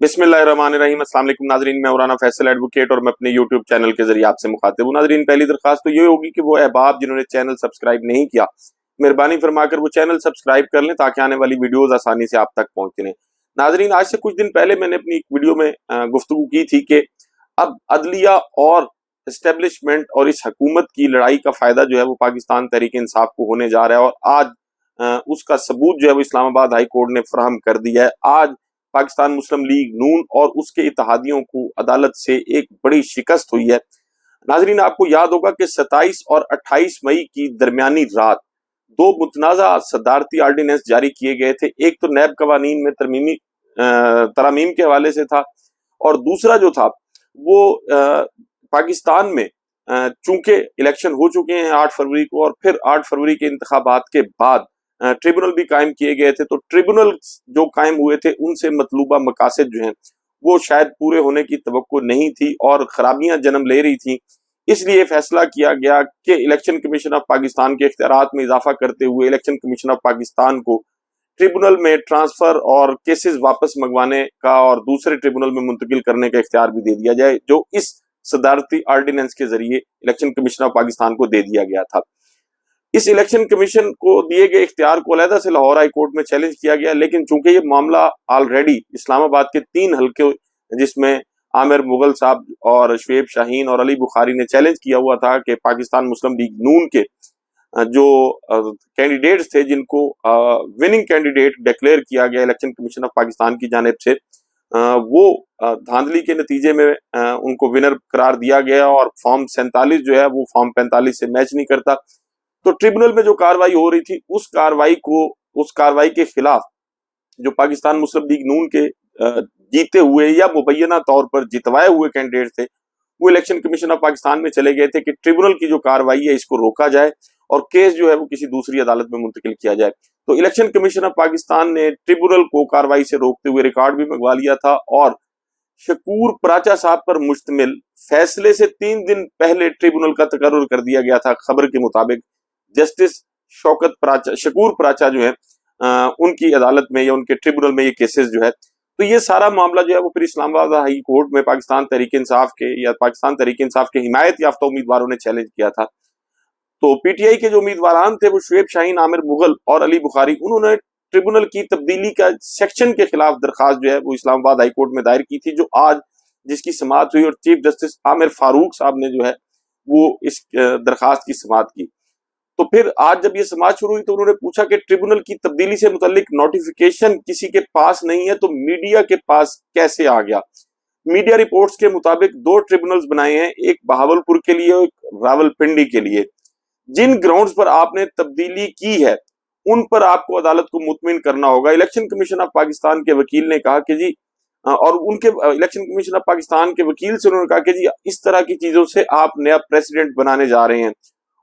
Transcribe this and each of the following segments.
बिस्मिल्लाहिर्रहमानिर्रहीम। अस्सलाम वालेकुम नाजरीन, मैं मौलाना फैसल एडवोकेट और मैं अपने यूट्यूब चैनल के जरिए आपसे मुखातिब हूँ। नाजरीन, पहली दरख्वास्त तो ये होगी कि वो अहबाब जिन्होंने चैनल सब्सक्राइब नहीं किया, मेहरबानी फरमाकर वो चैनल सब्सक्राइब कर लें ताकि आने वाली वीडियोस आसानी से आप तक पहुंचती रहें। नाजरीन, आज से कुछ दिन पहले मैंने अपनी एक वीडियो में गुफ्तगू की थी कि अब अदलिया और एस्टेब्लिशमेंट और इस हुकूमत की लड़ाई का फायदा जो है वो पाकिस्तान तहरीक इंसाफ को होने जा रहा है, और आज उसका सबूत जो है वो इस्लामाबाद हाई कोर्ट ने फराहम कर दिया है। आज पाकिस्तान मुस्लिम लीग नून और उसके इत्तेहादियों को अदालत से एक बड़ी शिकस्त हुई है। नाजरीन, आपको याद होगा कि 27 और 28 मई की दरमियानी रात दो मुतनाज़ा सदारती आर्डिनेंस जारी किए गए थे। एक तो नैब कवानीन में तरमीम के हवाले से था, और दूसरा जो था वो पाकिस्तान में चूंकि इलेक्शन हो चुके हैं 8 फरवरी को, और फिर 8 फरवरी के इंतखाबात के बाद ट्रिब्यूनल भी कायम किए गए थे। तो ट्रिब्यूनल जो कायम हुए थे उनसे मतलूबा मकासद जो हैं वो शायद पूरे होने की तवक्को नहीं थी और खराबियां जन्म ले रही थी। इसलिए फैसला किया गया कि इलेक्शन कमीशन ऑफ पाकिस्तान के इख्तियारात में इजाफा करते हुए इलेक्शन कमीशन ऑफ पाकिस्तान को ट्रिब्यूनल में ट्रांसफर और केसेस वापस मंगवाने का और दूसरे ट्रिब्यूनल में मुंतकिल करने का इख्तियार भी दे दिया जाए, जो इस सदारती आर्डिनेंस के जरिए इलेक्शन कमीशन ऑफ पाकिस्तान को दे दिया गया था। इस इलेक्शन कमीशन को दिए गए इख्तियार को अलहदा से लाहौर हाई कोर्ट में चैलेंज किया गया, लेकिन चूंकि ये मामला ऑलरेडी इस्लामाबाद के 3 हल्के जिसमें आमिर मुगल साहब और शुएब शाहीन और अली बुखारी ने चैलेंज किया हुआ था कि पाकिस्तान मुस्लिम लीग नून के जो कैंडिडेट्स थे जिनको विनिंग कैंडिडेट डिक्लेयर किया गया इलेक्शन कमीशन ऑफ पाकिस्तान की जानिब से, वो धांधली के नतीजे में उनको विनर करार दिया गया, और फॉर्म 47 जो है वो फॉर्म 45 से मैच नहीं करता। तो ट्रिब्यूनल में जो कार्रवाई हो रही थी उस कार्रवाई के खिलाफ जो पाकिस्तान मुस्लिम लीग नून के जीते हुए या मुबैना तौर पर जितवाए हुए कैंडिडेट थे वो इलेक्शन कमीशन ऑफ पाकिस्तान में चले गए थे कि ट्रिब्यूनल की जो कार्रवाई है इसको रोका जाए और केस जो है वो किसी दूसरी अदालत में मुंतकिल किया जाए। तो इलेक्शन कमीशन ऑफ पाकिस्तान ने ट्रिब्यूनल को कार्रवाई से रोकते हुए रिकॉर्ड भी मंगवा लिया था, और शकूर पराचा साहब पर मुश्तमिल फैसले से 3 दिन पहले ट्रिब्यूनल का तकर्रुर कर दिया गया था। खबर के मुताबिक जस्टिस शकूर पराचा जो है उनकी अदालत में या उनके ट्रिब्यूनल में ये केसेस जो है, तो ये सारा मामला जो है वो फिर इस्लामाबाद हाई कोर्ट में पाकिस्तान तहरीक इंसाफ के हिमायत याफ्ता उम्मीदवारों ने चैलेंज किया था। तो पीटीआई के जो उम्मीदवार थे वो शुएब शाहीन, आमिर मुगल और अली बुखारी, उन्होंने ट्रिब्यूनल की तब्दीली का सेक्शन के खिलाफ दरखास्त जो है वो इस्लामाबाद हाई कोर्ट में दायर की थी, जो आज जिसकी समाअत हुई, और चीफ जस्टिस आमिर फारूक साहब ने जो है वो इस दरखास्त की समाअत की। तो फिर आज जब ये समाअत शुरू हुई तो उन्होंने पूछा कि ट्रिब्यूनल की तब्दीली से मुतल्लिक नोटिफिकेशन किसी के पास नहीं है तो मीडिया के पास कैसे आ गया। मीडिया रिपोर्ट्स के मुताबिक 2 ट्रिब्यूनल्स बनाए हैं, एक बहावलपुर के लिए और एक रावलपिंडी के लिए। जिन ग्राउंड्स पर आपने तब्दीली की है उन पर आपको अदालत को मुतमिन करना होगा। इलेक्शन कमीशन ऑफ पाकिस्तान के वकील ने कहा कि जी, और उनके इलेक्शन कमीशन ऑफ पाकिस्तान के वकील से उन्होंने कहा कि जी इस तरह की चीजों से आप नया प्रेसिडेंट बनाने जा रहे हैं।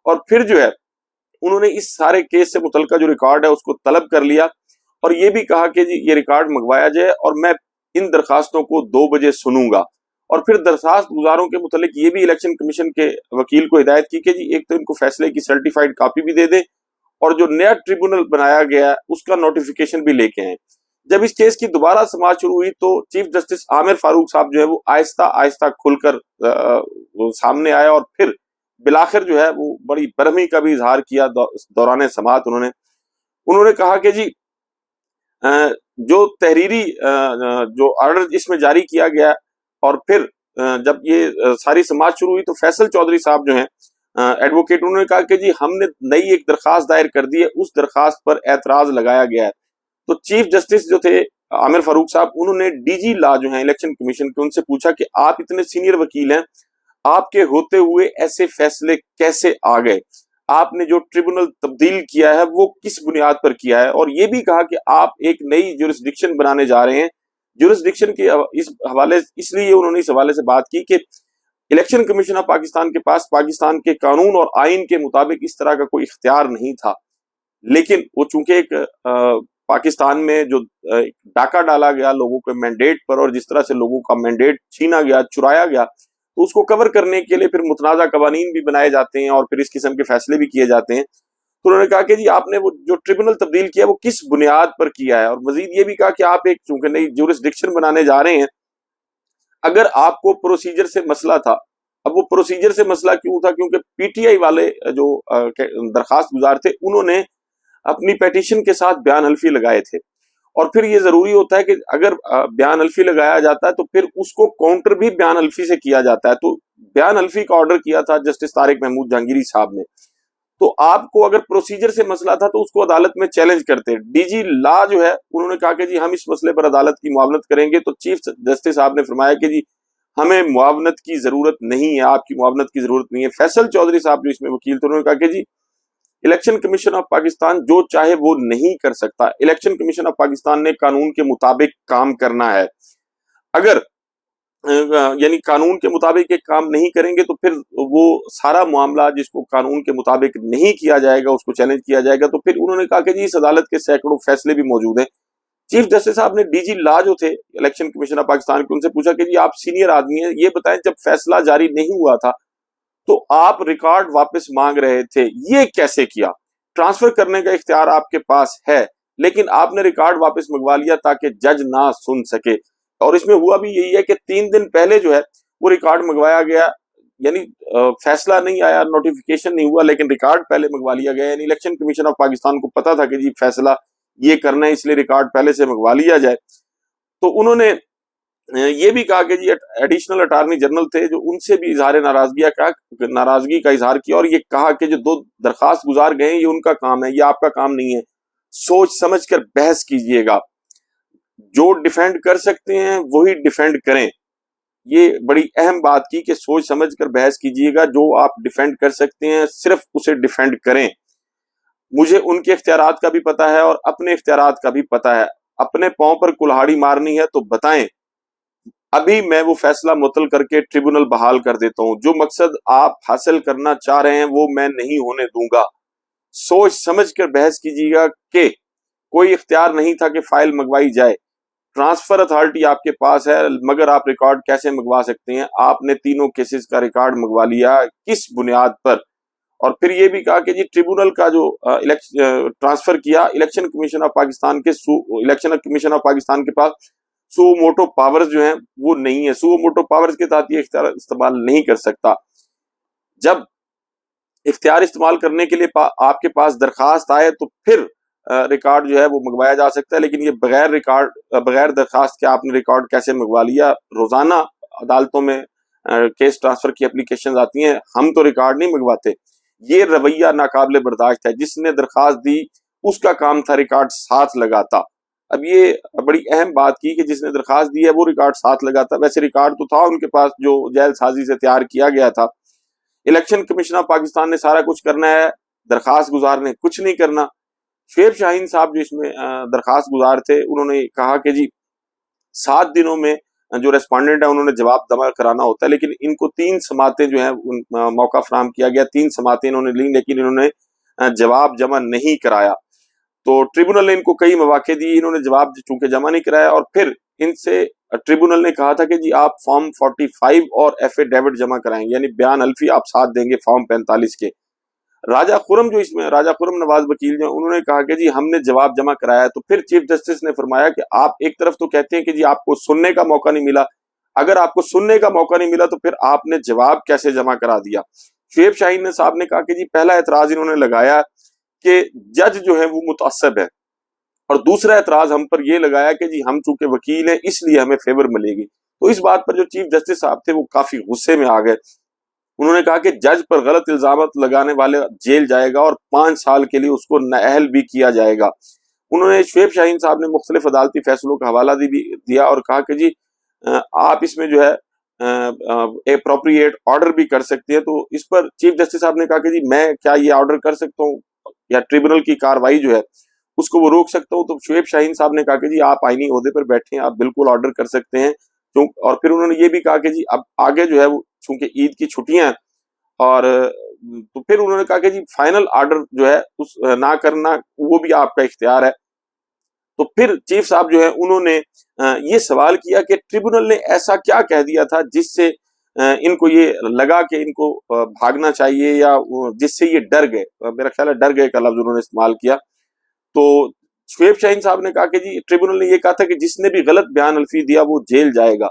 और फिर जो है उन्होंने इस सारे केस से मुतल्लिका जो रिकॉर्ड है उसको तलब कर लिया, और ये भी कहा कि जी ये रिकॉर्ड मंगवाया जाए और मैं इन दरखास्तों को 2 बजे सुनूंगा। और फिर दरखास्त गुजारों के मुतालिक ये भी इलेक्शन कमीशन के वकील को हिदायत की कि जी एक तो इनको फैसले की सर्टिफाइड कॉपी भी दे दें और जो नया ट्रिब्यूनल बनाया गया उसका नोटिफिकेशन भी लेके आए। जब इस केस की दोबारा समाअत शुरू हुई तो चीफ जस्टिस आमिर फारूक साहब जो है वो आहिस्ता आहिस्ता खुलकर सामने आया, और फिर बिलाखिर जो है वो बड़ी बरहमी का भी इजहार किया दौरान समाअत। उन्होंने कहा कि जी जो तहरीरी जो ऑर्डर इसमें जारी किया गया, और फिर जब ये सारी समाअत शुरू हुई तो फैसल चौधरी साहब जो हैं एडवोकेट, उन्होंने कहा कि जी हमने नई एक दरखास्त दायर कर दी है, उस दरखास्त पर एतराज लगाया गया है। तो चीफ जस्टिस जो थे आमिर फारूक साहब, उन्होंने डीजी लॉ जो है इलेक्शन कमीशन के, उनसे पूछा कि आप इतने सीनियर वकील हैं, आपके होते हुए ऐसे फैसले कैसे आ गए, आपने जो ट्रिब्यूनल तब्दील किया है वो किस बुनियाद पर किया है। और ये भी कहा कि आप एक नई जुरिस्डिक्शन बनाने जा रहे हैं। जुरिस्डिक्शन के इस हवाले इसलिए उन्होंने इस हवाले से बात की कि इलेक्शन कमीशन ऑफ पाकिस्तान के पास पाकिस्तान के कानून और आइन के मुताबिक इस तरह का कोई इख्तियार नहीं था, लेकिन वो चूंकि एक पाकिस्तान में जो डाका डाला गया लोगों के मैंडेट पर, और जिस तरह से लोगों का मैंडेट छीना गया, चुराया गया, तो उसको कवर करने के लिए फिर मुतनाज़ा कवानीन भी बनाए जाते हैं और फिर इस किस्म के फैसले भी किए जाते हैं। تو انہوں نے کہا کہ جی آپ نے وہ جو ٹریبونل تبدیل کیا وہ کس بنیاد پر کیا ہے، اور مزید یہ بھی کہا کہ آپ ایک چونکہ نئی جورسڈکشن بنانے جا رہے ہیں، اگر آپ کو پروسیجر سے مسئلہ تھا، اب وہ پروسیجر سے مسئلہ کیوں تھا؟ کیونکہ پی ٹی آئی والے جو درخواست گزار تھے انہوں نے اپنی پیٹیشن کے ساتھ بیان حلفی لگائے تھے، اور پھر یہ ضروری ہوتا ہے کہ اگر بیان حلفی لگایا جاتا ہے تو پھر اس کو کاؤنٹر بھی بیان حلفی سے کیا جاتا ہے۔ تو بیان حلفی کا آرڈر کیا تھا جسٹس طارق محمود جہانگیری صاحب نے، تو آپ کو اگر پروسیجر سے مسئلہ تھا تو اس کو عدالت میں چیلنج کرتے۔ ڈی جی لا جو ہے انہوں نے کہا کہ جی ہم اس مسئلے پر عدالت کی معاونت کریں گے، تو چیف جسٹس صاحب نے فرمایا کہ جی ہمیں معاونت کی ضرورت نہیں ہے، آپ کی معاونت کی ضرورت نہیں ہے۔ فیصل چودھری صاحب جو اس میں وکیل تھے انہوں نے کہا کہ جی الیکشن کمیشن آف پاکستان جو چاہے وہ نہیں کر سکتا، الیکشن کمیشن آف پاکستان نے قانون کے مطابق کام کرنا ہے، اگر یعنی قانون کے مطابق ایک کام نہیں کریں گے تو پھر وہ سارا معاملہ جس کو قانون کے مطابق نہیں کیا جائے گا اس کو چیلنج کیا جائے گا۔ تو پھر انہوں نے کہا کہ جی اس عدالت کے سینکڑوں فیصلے بھی موجود ہیں۔ چیف جسٹس صاحب نے ڈی جی لا جو تھے الیکشن کمیشن آف پاکستان کے، ان سے پوچھا کہ جی آپ سینئر آدمی ہیں، یہ بتائیں جب فیصلہ جاری نہیں ہوا تھا تو آپ ریکارڈ واپس مانگ رہے تھے، یہ کیسے کیا؟ ٹرانسفر کرنے کا اختیار آپ کے پاس ہے لیکن آپ نے ریکارڈ واپس منگوا لیا تاکہ جج نہ سن سکے، اور اس میں ہوا بھی یہی ہے کہ 3 دن پہلے جو ہے وہ ریکارڈ منگوایا گیا، یعنی فیصلہ نہیں آیا، نوٹیفیکیشن نہیں ہوا، لیکن ریکارڈ پہلے منگوا لیا گیا، یعنی الیکشن کمیشن آف پاکستان کو پتا تھا کہ جی فیصلہ یہ کرنا ہے اس لیے ریکارڈ پہلے سے منگوا لیا جائے۔ تو انہوں نے یہ بھی کہا کہ جی ایڈیشنل اٹارنی جنرل تھے جو ان سے بھی اظہار ناراضگی کا اظہار کیا، اور یہ کہا کہ جو 2 درخواست گزار گئے یہ ان کا کام ہے، یہ آپ کا کام نہیں ہے، سوچ سمجھ کر بحث کیجئے گا، جو ڈیفینڈ کر سکتے ہیں وہی ڈیفینڈ کریں۔ یہ بڑی اہم بات کی کہ سوچ سمجھ کر بحث کیجئے گا، جو آپ ڈیفینڈ کر سکتے ہیں صرف اسے ڈیفینڈ کریں۔ مجھے ان کے اختیارات کا بھی پتا ہے اور اپنے اختیارات کا بھی پتا ہے، اپنے پاؤں پر کلہاڑی مارنی ہے تو بتائیں، ابھی میں وہ فیصلہ معطل کر کے ٹریبونل بحال کر دیتا ہوں، جو مقصد آپ حاصل کرنا چاہ رہے ہیں وہ میں نہیں ہونے دوں گا۔ سوچ سمجھ کر بحث کیجیے گا کہ کوئی اختیار نہیں تھا کہ فائل منگوائی جائے، ٹرانسفر اتھارٹی آپ کے پاس ہے، مگر آپ ریکارڈ کیسے منگوا سکتے ہیں؟ آپ نے تینوں کیسز کا ریکارڈ منگوا لیا، کس بنیاد پر؟ اور پھر یہ بھی کہا کہ جی ٹریبونل کا جو ٹرانسفر کیا الیکشن کمیشن آف پاکستان کے الیکشن کمیشن آف پاکستان کے پاس سو موٹو پاورز جو ہیں وہ نہیں ہے، سو موٹو پاورز کے تحت یہ اختیار استعمال نہیں کر سکتا۔ جب اختیار استعمال کرنے کے لیے آپ کے پاس درخواست آئے تو پھر ریکارڈ جو ہے وہ منگوایا جا سکتا ہے، لیکن یہ بغیر درخواست کے آپ نے ریکارڈ کیسے منگوا لیا؟ روزانہ عدالتوں میں کیس ٹرانسفر کی اپلیکیشنز آتی ہیں، ہم تو ریکارڈ نہیں منگواتے۔ یہ رویہ ناقابل برداشت ہے، جس نے درخواست دی اس کا کام تھا ریکارڈ ساتھ لگاتا۔ اب یہ بڑی اہم بات کی کہ جس نے درخواست دی ہے وہ ریکارڈ ساتھ لگاتا، ویسے ریکارڈ تو تھا ان کے پاس جو جیل سازی سے تیار کیا گیا تھا۔ الیکشن کمیشن آف پاکستان نے سارا کچھ کرنا ہے، درخواست گزار نے کچھ نہیں کرنا۔ شعیب شاہین صاحب جو اس میں درخواست گزار تھے انہوں نے کہا کہ جی 7 دنوں میں جو ریسپونڈنٹ ہے انہوں نے جواب جمع کرانا ہوتا ہے، لیکن ان کو 3 سماعتیں جو ہیں موقع فراہم کیا گیا، 3 سماعتیں انہوں نے لی لیکن انہوں نے جواب جمع نہیں کرایا۔ تو ٹریبونل نے ان کو کئی مواقع دی، انہوں نے جواب چونکہ جمع نہیں کرایا، اور پھر ان سے ٹریبونل نے کہا تھا کہ جی آپ فارم 45 اور ایفیڈیوٹ جمع کرائیں گے، یعنی بیان حلفی آپ ساتھ دیں گے فارم 45 کے۔ راجہ خرم جو اس میں راجہ خرم نواز وکیل جو انہوں نے کہا کہ جی ہم نے جواب جمع کرایا، تو پھر چیف جسٹس نے فرمایا کہ آپ ایک طرف تو کہتے ہیں کہ جی آپ کو سننے کا موقع نہیں ملا، اگر آپ کو سننے کا موقع نہیں ملا تو پھر آپ نے جواب کیسے جمع کرا دیا؟ شعیب شاہین صاحب نے کہا کہ جی پہلا اعتراض انہوں نے لگایا کہ جج جو ہے وہ متعصب ہے، اور دوسرا اعتراض ہم پر یہ لگایا کہ جی ہم چونکہ وکیل ہیں اس لیے ہمیں فیور ملے گی۔ تو اس بات پر جو چیف جسٹس صاحب تھے وہ کافی غصے میں آ گئے، انہوں نے کہا کہ جج پر غلط الزامات لگانے والے جیل جائے گا اور 5 سال کے لیے اس کو نااہل بھی کیا جائے گا۔ انہوں نے شعیب شاہین صاحب نے مختلف عدالتی فیصلوں کا حوالہ دیا اور کہا کہ جی آپ اس میں جو ہے اپروپریٹ آرڈر بھی کر سکتے ہیں۔ تو اس پر چیف جسٹس صاحب نے کہا کہ جی میں کیا یہ آرڈر کر سکتا ہوں یا ٹریبونل کی کاروائی جو ہے اس کو وہ روک سکتا ہوں؟ تو شعیب شاہین صاحب نے کہا کہ جی آپ آئینی عہدے پر بیٹھے ہیں، آپ بالکل آرڈر کر سکتے ہیں۔ اور پھر انہوں نے یہ بھی کہا کہ جی اب آگے جو ہے وہ چونکہ عید کی چھٹیاں ہیں، اور تو پھر انہوں نے کہا کہ جی فائنل آرڈر جو ہے اس نہ کرنا وہ بھی آپ کا اختیار ہے۔ تو پھر چیف صاحب جو ہے انہوں نے یہ سوال کیا کہ ٹریبونل نے ایسا کیا کہہ دیا تھا جس سے इनको ये लगा कि इनको भागना चाहिए, या जिससे ये डर गए, मेरा ख्याल है डर गए का लफ्ज उन्होंने इस्तेमाल किया। तो शुएब शाहीन साहब ने कहा कि जी ट्रिब्यूनल ने ये कहा था कि जिसने भी गलत बयान अल्फी दिया वो जेल जाएगा,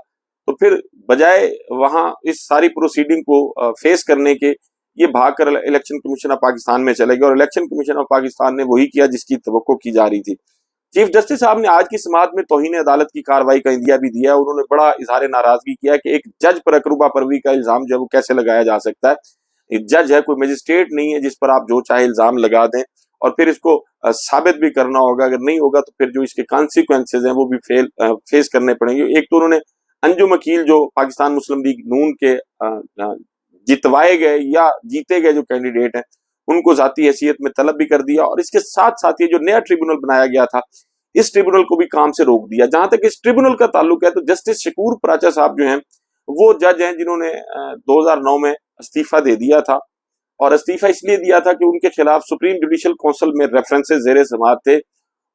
तो फिर बजाय वहां इस सारी प्रोसीडिंग को फेस करने के ये भाग कर इलेक्शन कमीशन ऑफ पाकिस्तान में चले गए, और इलेक्शन कमीशन ऑफ पाकिस्तान ने वही किया जिसकी तवक्को की जा रही थी। चीफ जस्टिस साहब ने आज की समाअत में तौहीन अदालत की कार्रवाई का इंदिया भी दिया। उन्होंने बड़ा इजहार नाराजगी किया कि एक जज पर अकरूबा परवी का इल्जाम जो है वो कैसे लगाया जा सकता है। एक जज है, कोई मजिस्ट्रेट नहीं है जिस पर आप जो चाहे इल्जाम लगा दें, और फिर इसको साबित भी करना होगा। अगर नहीं होगा तो फिर जो इसके कॉन्सिक्वेंसेज हैं वो भी फेस करने पड़ेंगे। एक तो उन्होंने अंजुम वकील जो पाकिस्तान मुस्लिम लीग नून के जितवाए गए या जीते गए जो कैंडिडेट हैं उनको जाती हैसियत में तलब भी कर दिया, और इसके साथ साथ ये जो नया ट्रिब्यूनल बनाया गया था इस ट्रिब्यूनल को भी काम से रोक दिया। जहां तक इस ट्रिब्यूनल का ताल्लुक है तो जस्टिस शकूर पराचा साहब जो हैं वो जज हैं जिन्होंने 2009 में इस्तीफा दे दिया था, और इस्तीफा इसलिए दिया था कि उनके खिलाफ सुप्रीम जुडिशल काउंसिल में रेफरेंसेस जेर समाअत थे,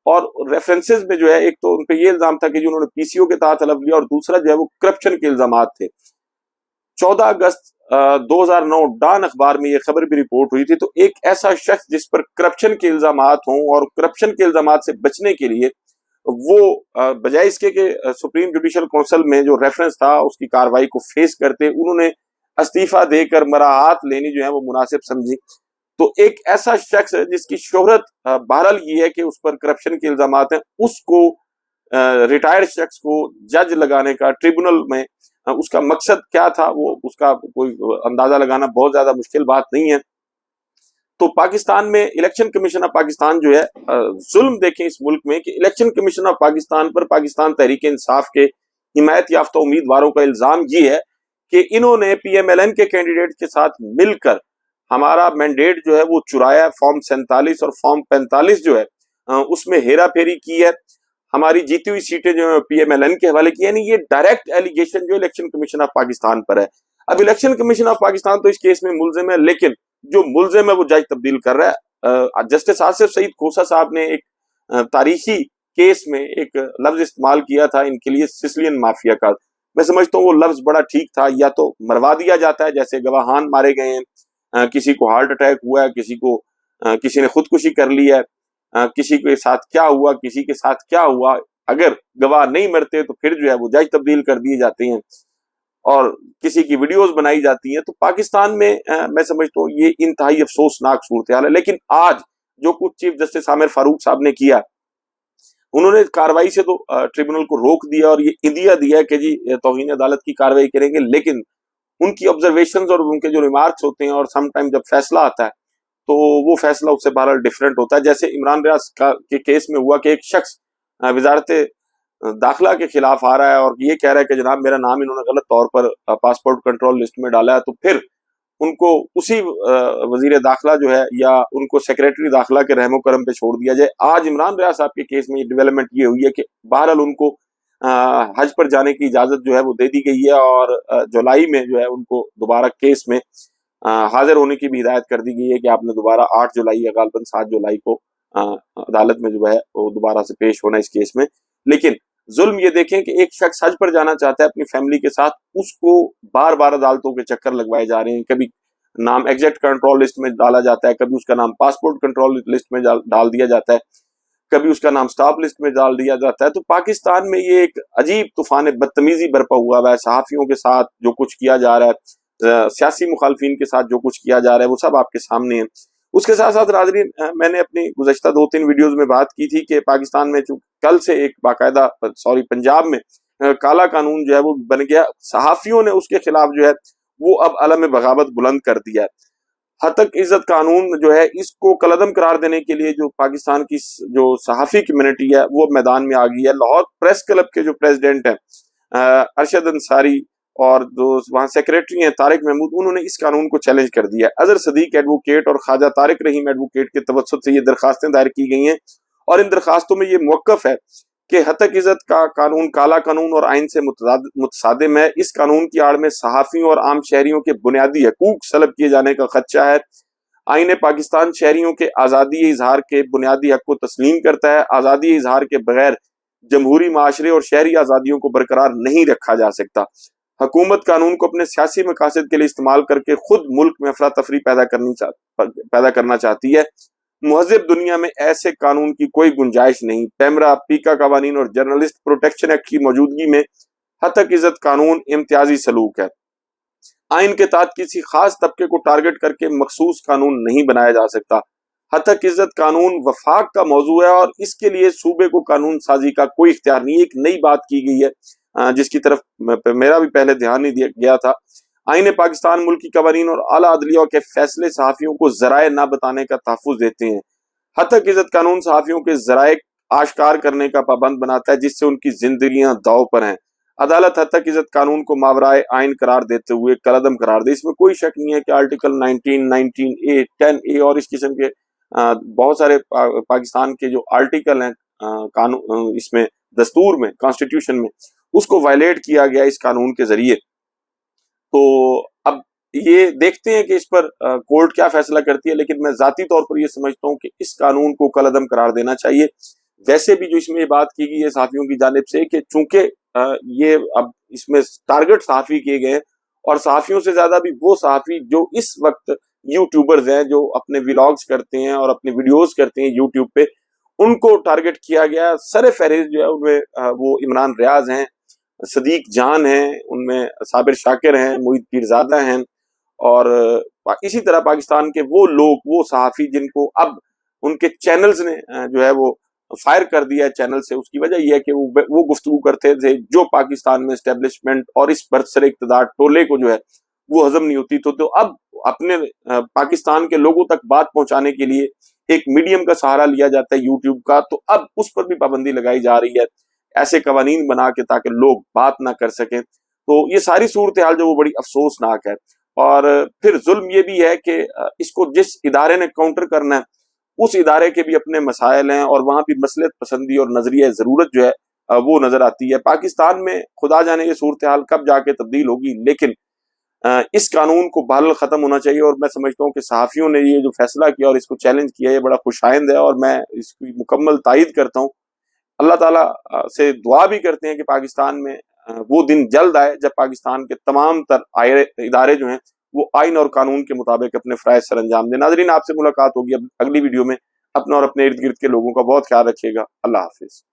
और रेफरेंसेस में जो है एक तो उन पे ये इल्जाम था कि जो उन्होंने पीसीओ के तहत तलब लिया, और दूसरा जो है वो करप्शन के इल्जाम थे। 14 अगस्त 2009 डॉन अखबार में ये खबर भी रिपोर्ट हुई थी। तो एक ऐसा शख्स जिस पर करप्शन के इल्जाम हों और करप्शन के इल्जाम से बचने के लिए वो बजाय इसके कि सुप्रीम जुडिशल काउंसिल में जो रेफरेंस था उसकी कार्रवाई को फेस करते, उन्होंने इस्तीफा देकर मराहत लेनी जो है वो मुनासिब समझी। तो एक ऐसा शख्स जिसकी शोहरत बहरहाल ये है कि उस पर करप्शन के इल्जाम हैं, उसको रिटायर्ड शख्स को जज लगाने का ट्रिब्यूनल में उसका मकसद क्या था वो उसका कोई अंदाजा लगाना बहुत ज्यादा मुश्किल बात नहीं है। तो पाकिस्तान में इलेक्शन कमीशन ऑफ पाकिस्तान जो है जुल्म देखें इस मुल्क में कि इलेक्शन कमीशन ऑफ पाकिस्तान पर पाकिस्तान तहरीक इंसाफ के हिमायत याफ्ता उम्मीदवारों का इल्जाम ये है कि इन्होंने पीएमएलएन के कैंडिडेट के साथ मिलकर हमारा मैंडेट जो है वो चुराया, फॉर्म 47 और फॉर्म 45 जो है उसमें हेरा फेरी की है, हमारी जीती हुई सीटें जो है पीएमएलएन के हवाले की। यानी ये डायरेक्ट एलिगेशन जो इलेक्शन कमीशन ऑफ पाकिस्तान पर है। अब इलेक्शन कमीशन ऑफ पाकिस्तान तो इस केस में मुलजिम है, लेकिन जो मुलजिम है वो जज तब्दील कर रहा है। जस्टिस आसिफ सईद खोसा साहब ने एक तारीखी केस में एक लफ्ज इस्तेमाल किया था इनके लिए, सिसिलियन माफिया का। मैं समझता हूँ वो लफ्ज बड़ा ठीक था। या तो मरवा दिया जाता है जैसे गवाहान मारे गए हैं, किसी को हार्ट अटैक हुआ है, किसी ने खुदकुशी कर ली है, किसी के साथ क्या हुआ, किसी के साथ क्या हुआ, अगर गवाह नहीं मरते तो फिर जो है वो जज तब्दील कर दिए जाते हैं और किसी की वीडियोस बनाई जाती हैं। तो पाकिस्तान में मैं समझता हूँ ये इंतहाई अफसोसनाक सूरत हाल है। लेकिन आज जो कुछ चीफ जस्टिस आमिर फारूक साहब ने किया, उन्होंने कार्रवाई से तो ट्रिब्यूनल को रोक दिया और ये इंदिया दिया कि जी तौहीन अदालत की कार्रवाई करेंगे, लेकिन उनकी ऑब्जर्वेशंस और उनके जो रिमार्क्स होते हैं और समटाइम जब फैसला आता है तो वो फैसला उससे बहरहाल डिफरेंट होता है। जैसे इमरान रियाज के केस में हुआ कि एक शख्स वजारत दाखिला के खिलाफ आ रहा है और ये कह रहा है कि जनाब मेरा नाम इन्होंने गलत तौर पर पासपोर्ट कंट्रोल लिस्ट में डाला है, तो फिर उनको उसी वजीर दाखिला जो है या उनको सेक्रेटरी दाखिला के रहमो करम पे छोड़ दिया जाए। आज इमरान रियाज साहब के केस में डेवलपमेंट ये हुई है कि बहरहाल उनको हज पर जाने की इजाजत जो है वो दे दी गई है और जुलाई में जो है उनको दोबारा केस में हाजिर होने की भी हिदायत कर दी गई है कि आपने दोबारा 8 जुलाई या गालबन 7 जुलाई को अदालत में जो है वो दोबारा से पेश होना इस केस में। लेकिन जुल्म ये देखें कि एक शख्स हज पर जाना चाहता है अपनी फैमिली के साथ, उसको बार बार अदालतों के चक्कर लगवाए जा रहे हैं। कभी नाम एग्जैक्ट कंट्रोल लिस्ट में डाला जाता है, कभी उसका नाम पासपोर्ट कंट्रोल लिस्ट में डाल दिया जाता है, कभी उसका नाम स्टॉप लिस्ट में डाल दिया जाता है। तो पाकिस्तान में ये एक अजीब तूफान बदतमीजी बरपा हुआ है। सहाफियों के साथ जो कुछ किया जा रहा है, सियासी मुखालफिन के साथ जो कुछ किया जा रहा है, वो सब आपके सामने है। उसके साथ साथ नाज़रीन, मैंने अपनी गुज़श्ता 2-3 वीडियोस में बात की थी कि पाकिस्तान में कल से एक बाकायदा पंजाब में काला कानून जो है वो बन गया। सहाफियों ने उसके खिलाफ जो है वो अब अलम बगावत बुलंद कर दिया है। हतक इज्जत कानून जो है इसको कलदम करार देने के लिए जो पाकिस्तान की जो सहाफी कम्युनिटी है वो मैदान में आ गई है। लाहौर प्रेस क्लब के जो प्रेसिडेंट हैं अरशद अंसारी और जो वहाँ सेक्रेटरी हैं तारिक महमूद, उन्होंने इस कानून को चैलेंज कर दिया। अजहर सदीक एडवोकेट और ख्वाजा तारिक रहीम एडवोकेट के तवज्जुह से ये दरखास्तें दायर की गई हैं और इन दरखास्तों में ये मौक़िफ़ है कि हतक इज्जत का कानून काला कानून और आइन से मुतसादिम है। इस कानून की आड़ में सहाफ़ियों और आम शहरियों के बुनियादी हकूक सलब किए जाने का खदशा है। आइन पाकिस्तान शहरियों के आज़ादी इजहार के बुनियादी हक को तस्लीम करता है। आज़ादी इजहार के बगैर जमहूरी माशरे और शहरी आज़ादियों को बरकरार नहीं रखा जा सकता। हुकूमत कानून को अपने सियासी मकासद के लिए इस्तेमाल करके खुद मुल्क में अफरा तफरी पैदा करना चाहती है। मुहज़्ज़ब दुनिया में ऐसे कानून की कोई गुंजाइश नहीं। पैमरा, पीका कवानीन और जर्नलिस्ट प्रोटेक्शन एक्ट की मौजूदगी में हतक इज़्ज़त कानून इम्तियाजी सलूक है। आइन के तहत किसी खास तबके को टारगेट करके मखसूस कानून नहीं बनाया जा सकता। हतक इज़्ज़त कानून वफाक का मौजू है और इसके लिए सूबे को कानून साजी का कोई इख्तियार नहीं। एक नई बात की गई है जिसकी तरफ मेरा भी पहले ध्यान नहीं दिया गया था। आइन पाकिस्तान मुल्की कवानीन और आला अदलिया के फैसले सहाफ़ियों को ज़राए न बताने का तहफ़्फ़ुज़ देते हैं। हतक इज़्ज़त कानून सहाफ़ियों के ज़राए आश्कार करने का पाबंद बनाता है जिससे उनकी जिंदगियां दाव पर हैं। अदालत हतक इज़्ज़त कानून को मावराए आइन करार देते हुए कलअदम करार दे। इसमें कोई शक नहीं है कि आर्टिकल 19, 19A, 10A और इस किस्म के बहुत सारे पाकिस्तान के जो आर्टिकल हैं कानून इसमें दस्तूर में, कॉन्स्टिट्यूशन में, उसको वायलेट किया गया इस कानून के जरिए। तो अब ये देखते हैं कि इस पर कोर्ट क्या फैसला करती है, लेकिन मैं जाती तौर पर ये समझता हूँ कि इस कानून को कलअदम करार देना चाहिए। वैसे भी जो इसमें बात की गई है सहाफ़ियों की जानिब से कि चूंकि ये अब इसमें टारगेट सहाफ़ी किए गए हैं और सहाफ़ियों से ज्यादा भी वो सहाफ़ी जो इस वक्त यूट्यूबर्स हैं, जो अपने व्लॉग्स करते हैं और अपने वीडियोस करते हैं यूट्यूब पे, उनको टारगेट किया गया। सर फहरिस्त जो है उनमें वो इमरान रियाज हैं, सदीक जान हैं, उनमें साबिर शाकिर हैं, मोहित पीरजादा हैं और इसी तरह पाकिस्तान के वो लोग, वो सहाफ़ी जिनको अब उनके चैनल्स ने जो है वो फायर कर दिया है चैनल से। उसकी वजह यह है कि वो गुफ्तगू करते थे जो पाकिस्तान में एस्टेब्लिशमेंट और इस बरसर इक़्तिदार टोले को जो है वो हजम नहीं होती। तो अब अपने पाकिस्तान के लोगों तक बात पहुंचाने के लिए एक मीडियम का सहारा लिया जाता है यूट्यूब का। तो अब उस पर भी पाबंदी लगाई जा रही है ऐसे कवानीन बना के ताकि लोग बात ना कर सकें। तो ये सारी सूरत हाल जो वो बड़ी अफसोसनाक है। और फिर जुल्म ये भी है कि इसको जिस इदारे ने काउंटर करना है उस इदारे के भी अपने मसाइल हैं और वहां भी मसलियत पसंदी और नजरिया ज़रूरत जो है वो नजर आती है। पाकिस्तान में खुदा जाने ये सूरत हाल कब जाके तब्दील होगी, लेकिन इस कानून को बहरहाल खत्म होना चाहिए। और मैं समझता हूँ कि सहाफ़ियों ने ये जो फैसला किया और इसको चैलेंज किया, ये बड़ा खुशाइंद है और मैं इसकी मुकम्मल तायद करता हूँ। अल्लाह ताला से दुआ भी करते हैं कि पाकिस्तान में वो दिन जल्द आए जब पाकिस्तान के तमाम तर इदारे जो हैं वो आइन और कानून के मुताबिक अपने फ़राइज़ सर अंजाम दें। नाज़रीन, आपसे मुलाकात होगी अगली वीडियो में। अपना और अपने इर्द गिर्द के लोगों का बहुत ख्याल रखिएगा। अल्लाह हाफिज़।